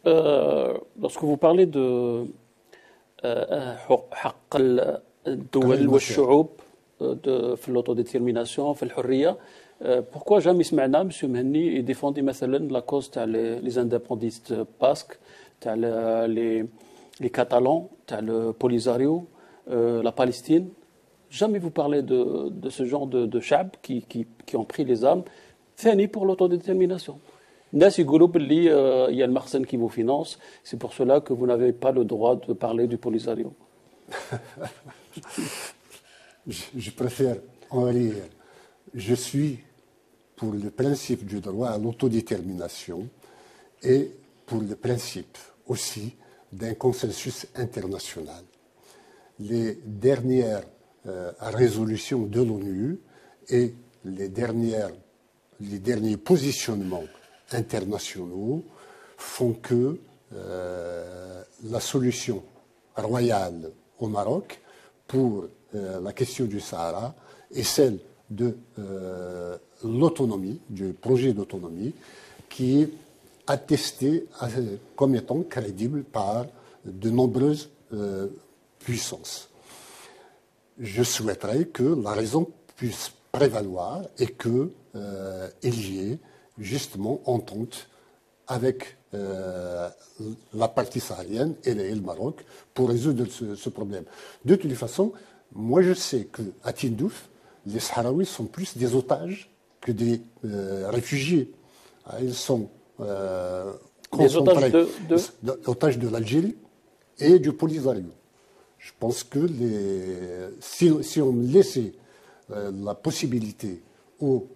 Lorsque vous parlez de حق الدول والشعوب في l'autodétermination في الحرية, pourquoi jamais سمعنا M. Mhenni défendre مثلا la cause تاع les indépendantistes basques, تاع les Catalans, تاع le Polisario, la Palestine? Jamais vous parlez de ce genre de شعب qui ont pris les armes. ثاني pour l'autodétermination. الناس يقولوا باللي il y a le Marsen qui vous finance, c'est pour cela que vous n'avez pas le droit de parler du Polisario. Je préfère en relire. Je suis pour le principe du droit à l'autodétermination et pour le principe aussi d'un consensus international. Les dernières résolutions de l'ONU et les derniers positionnements internationaux font que la solution royale au Maroc pour la question du Sahara est celle de l'autonomie, du projet d'autonomie, qui est attesté comme étant crédible par de nombreuses puissances. Je souhaiterais que la raison puisse prévaloir et qu'il y ait justement entente avec la partie saharienne et le Maroc pour résoudre ce problème. De toute façon, moi je sais qu'à Tindouf, les Sahraouis sont plus des otages que des réfugiés. Ils sont concentrés, otages de l'Algérie et du Polisario. Je pense que si on laissait la possibilité aux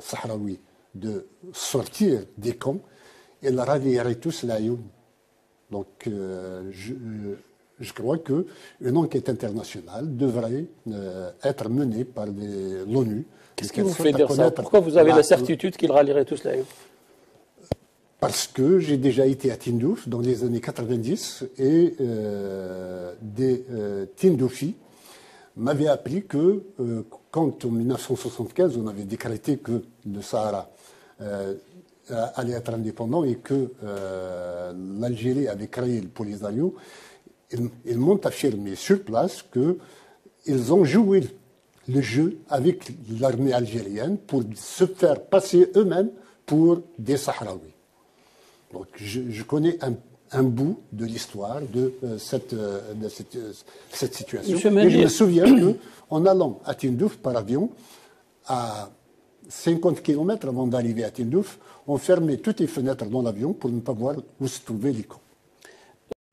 Sahraouis de sortir des camps, ils rallieraient tous l'Ayoun. Donc, je crois qu'une enquête internationale devrait être menée par l'ONU. Qu'est-ce qui vous fait dire ça? Pourquoi vous avez la certitude qu'ils rallieraient tous l'Ayoun? Parce que j'ai déjà été à Tindouf dans les années 90 et des Tindoufis m'avaient appris que quand en 1975 on avait décrété que le Sahara allait être indépendant et que l'Algérie avait créé le Polisario, ils m'ont affirmé sur place qu'ils ont joué le jeu avec l'armée algérienne pour se faire passer eux-mêmes pour des Sahraouis. Donc je connais un bout de l'histoire de cette situation. Et je me souviens qu'en allant à Tindouf par avion, à 50 km avant d'arriver à Tindouf, on fermait toutes les fenêtres dans l'avion pour ne pas voir où se trouvaient les camps.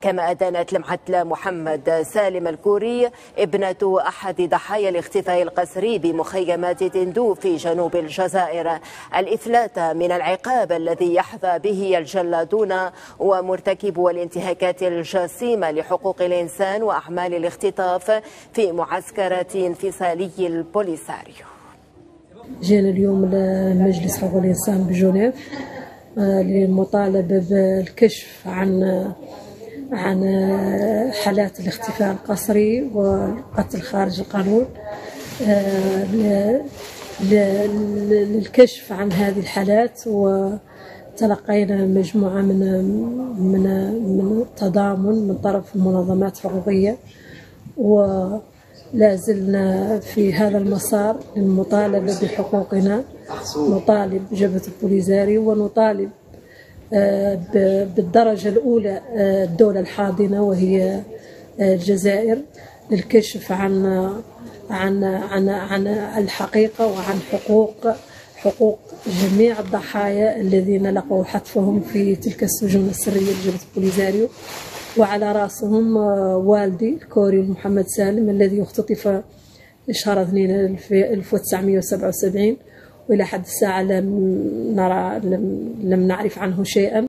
كما أدانت لمحة محمد سالم الكوري ابنة أحد ضحايا الاختفاء القسري بمخيمات تندوف في جنوب الجزائر الإفلات من العقاب الذي يحظى به الجلادون ومرتكبو الانتهاكات الجسيمة لحقوق الإنسان وأعمال الاختطاف في معسكرات انفصالي البوليساريو. جينا اليوم لمجلس حقوق الإنسان بجنيف للمطالبة بالكشف عن حالات الاختفاء القسري والقتل خارج القانون، للكشف عن هذه الحالات. وتلقينا مجموعة من التضامن من طرف المنظمات الحقوقية، ولا زلنا في هذا المسار للمطالبة بحقوقنا. نطالب جبهة البوليزاريو ونطالب بالدرجة الأولى الدولة الحاضنة وهي الجزائر للكشف عن الحقيقة وعن حقوق جميع الضحايا الذين لقوا حتفهم في تلك السجون السرية لجبهة البوليزاريو، وعلى رأسهم والدي الكوري محمد سالم الذي اختطف شهر 2 1977، وإلى حد الساعة لم نعرف عنه شيئا.